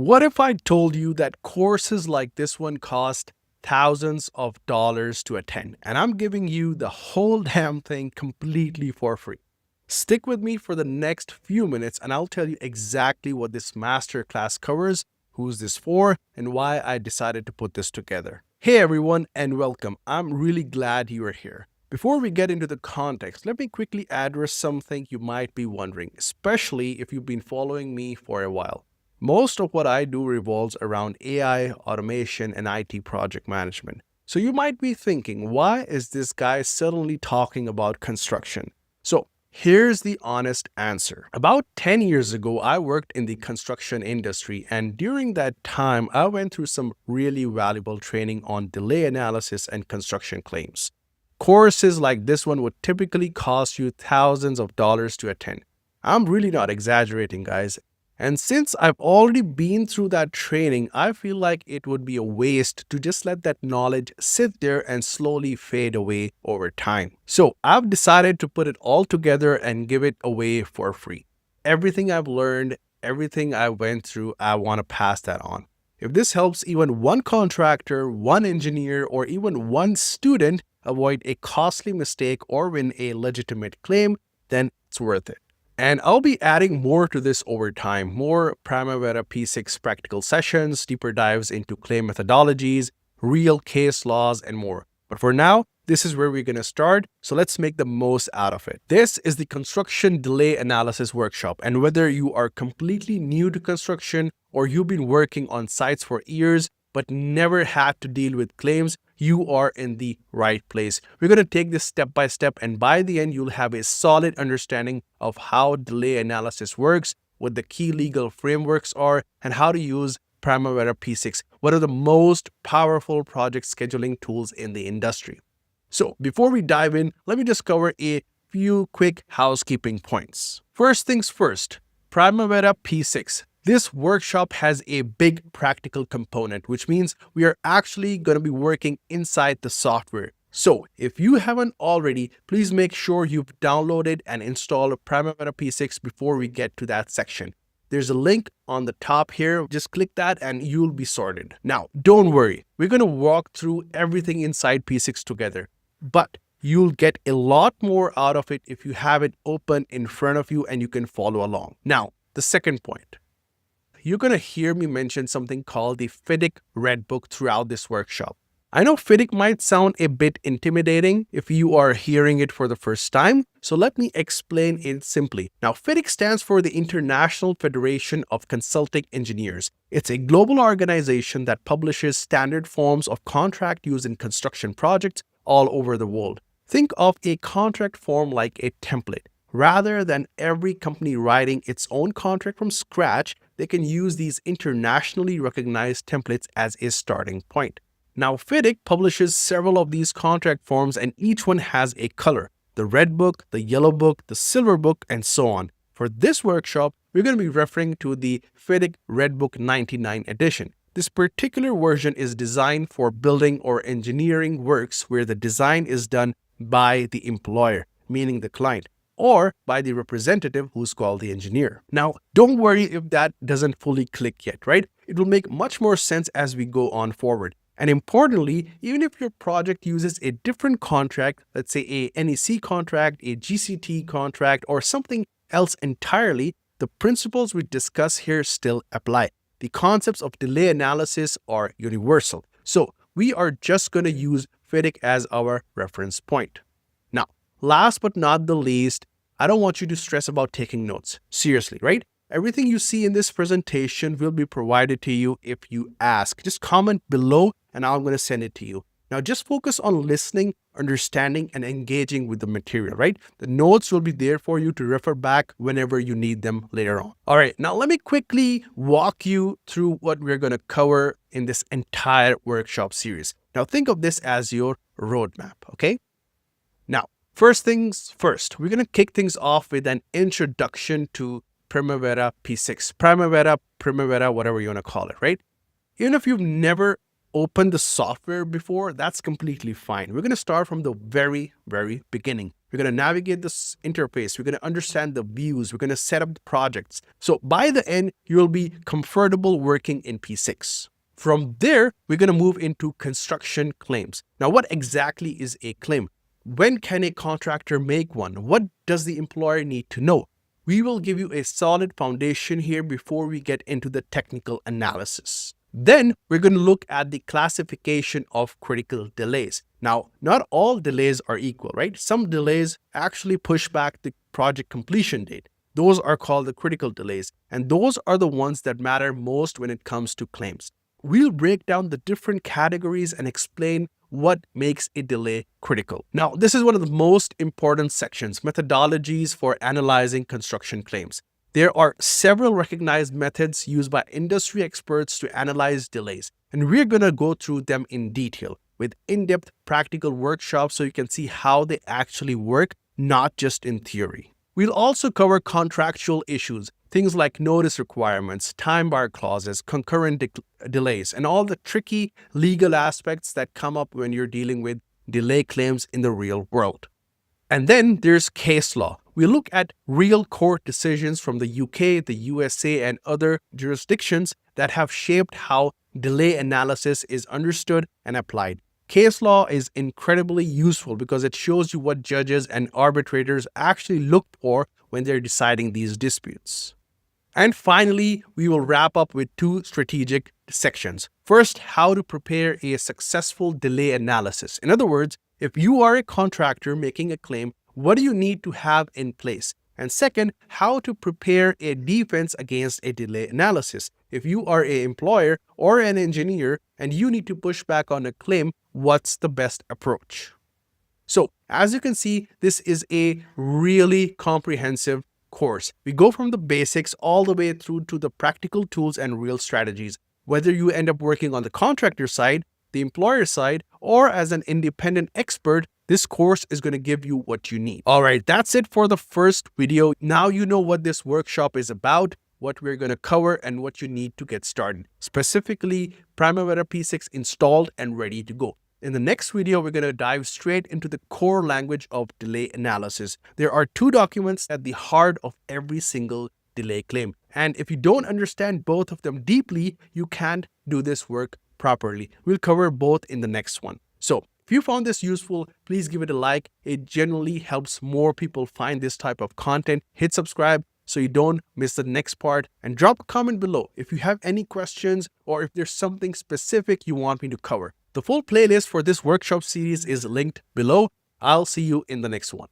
What if I told you that courses like this one cost thousands of dollars to attend, and I'm giving you the whole damn thing completely for free? Stick with me for the next few minutes and I'll tell you exactly what this masterclass covers, who's this for, and why I decided to put this together. Hey everyone, and welcome. I'm really glad you are here. Before we get into the context, let me quickly address something you might be wondering, especially if you've been following me for a while. Most of what I do revolves around AI, automation, and IT project management. So you might be thinking, why is this guy suddenly talking about construction? So here's the honest answer. About 10 years ago, I worked in the construction industry, and during that time, I went through some really valuable training on delay analysis and construction claims. Courses like this one would typically cost you thousands of dollars to attend. I'm really not exaggerating, guys. And since I've already been through that training, I feel like it would be a waste to just let that knowledge sit there and slowly fade away over time. So I've decided to put it all together and give it away for free. Everything I've learned, everything I went through, I want to pass that on. If this helps even one contractor, one engineer, or even one student avoid a costly mistake or win a legitimate claim, then it's worth it. And I'll be adding more to this over time, more Primavera P6 practical sessions, deeper dives into claim methodologies, real case laws, and more. But for now, this is where we're going to start, so let's make the most out of it. This is the Construction Delay Analysis Workshop, and whether you are completely new to construction or you've been working on sites for years but never had to deal with claims, you are in the right place. We're going to take this step by step, and by the end, you'll have a solid understanding of how delay analysis works, what the key legal frameworks are, and how to use Primavera P6, one of the most powerful project scheduling tools in the industry. So before we dive in, let me just cover a few quick housekeeping points. First things first, Primavera P6. This workshop has a big practical component, which means we are actually going to be working inside the software. So if you haven't already, please make sure you've downloaded and installed Primavera P6 before we get to that section. There's a link on the top here. Just click that and you'll be sorted. Now, don't worry. We're going to walk through everything inside P6 together, but you'll get a lot more out of it if you have it open in front of you and you can follow along. Now, the second point. You're going to hear me mention something called the FIDIC Red Book throughout this workshop. I know FIDIC might sound a bit intimidating if you are hearing it for the first time, so let me explain it simply. Now, FIDIC stands for the International Federation of Consulting Engineers. It's a global organization that publishes standard forms of contract used in construction projects all over the world. Think of a contract form like a template. Rather than every company writing its own contract from scratch, they can use these internationally recognized templates as a starting point. Now, FIDIC publishes several of these contract forms, and each one has a color: the red book, the yellow book, the silver book, and so on. For this workshop, we're going to be referring to the FIDIC Red Book 99 edition. This particular version is designed for building or engineering works where the design is done by the employer, meaning the client, or by the representative who's called the engineer. Now, don't worry if that doesn't fully click yet, right? It will make much more sense as we go on forward. And importantly, even if your project uses a different contract, let's say a NEC contract, a GCT contract, or something else entirely, the principles we discuss here still apply. The concepts of delay analysis are universal. So we are just going to use FIDIC as our reference point. Now, last but not the least, I don't want you to stress about taking notes. Seriously, right? Everything you see in this presentation will be provided to you if you ask. Just comment below and I'm going to send it to you. Now just focus on listening, understanding, and engaging with the material, right? The notes will be there for you to refer back whenever you need them later on. All right, now let me quickly walk you through what we're going to cover in this entire workshop series. Now think of this as your roadmap, okay? Now, first things first, we're going to kick things off with an introduction to Primavera P6. Primavera, whatever you want to call it, right? Even if you've never opened the software before, that's completely fine. We're going to start from the very beginning. We're going to navigate this interface. We're going to understand the views. We're going to set up the projects. So by the end, you'll be comfortable working in P6. From there, we're going to move into construction claims. Now, what exactly is a claim? When can a contractor make one? What does the employer need to know? We will give you a solid foundation here before we get into the technical analysis. Then we're going to look at the classification of critical delays. Now, not all delays are equal, right? Some delays actually push back the project completion date. Those are called the critical delays, and those are the ones that matter most when it comes to claims. We'll break down the different categories and explain what makes a delay critical. Now, this is one of the most important sections, methodologies for analyzing construction claims. There are several recognized methods used by industry experts to analyze delays, and we're going to go through them in detail with in-depth practical workshops so you can see how they actually work, not just in theory. We'll also cover contractual issues, things like notice requirements, time bar clauses, concurrent delays, and all the tricky legal aspects that come up when you're dealing with delay claims in the real world. And then there's case law. We look at real court decisions from the UK, the USA, and other jurisdictions that have shaped how delay analysis is understood and applied. Case law is incredibly useful because it shows you what judges and arbitrators actually look for when they're deciding these disputes. And finally, we will wrap up with two strategic sections. First, how to prepare a successful delay analysis. In other words, if you are a contractor making a claim, what do you need to have in place? And second, how to prepare a defense against a delay analysis. If you are an employer or an engineer and you need to push back on a claim, what's the best approach? So, as you can see, this is a really comprehensive course. We go from the basics all the way through to the practical tools and real strategies. Whether you end up working on the contractor side, the employer side, or as an independent expert, this course is going to give you what you need. All right, that's it for the first video. Now you know what this workshop is about, what we're going to cover, and what you need to get started. Specifically, Primavera P6 installed and ready to go. In the next video, we're going to dive straight into the core language of delay analysis. There are two documents at the heart of every single delay claim. And if you don't understand both of them deeply, you can't do this work properly. We'll cover both in the next one. So if you found this useful, please give it a like. It generally helps more people find this type of content. Hit subscribe so you don't miss the next part, and drop a comment below if you have any questions or if there's something specific you want me to cover. The full playlist for this workshop series is linked below. I'll see you in the next one.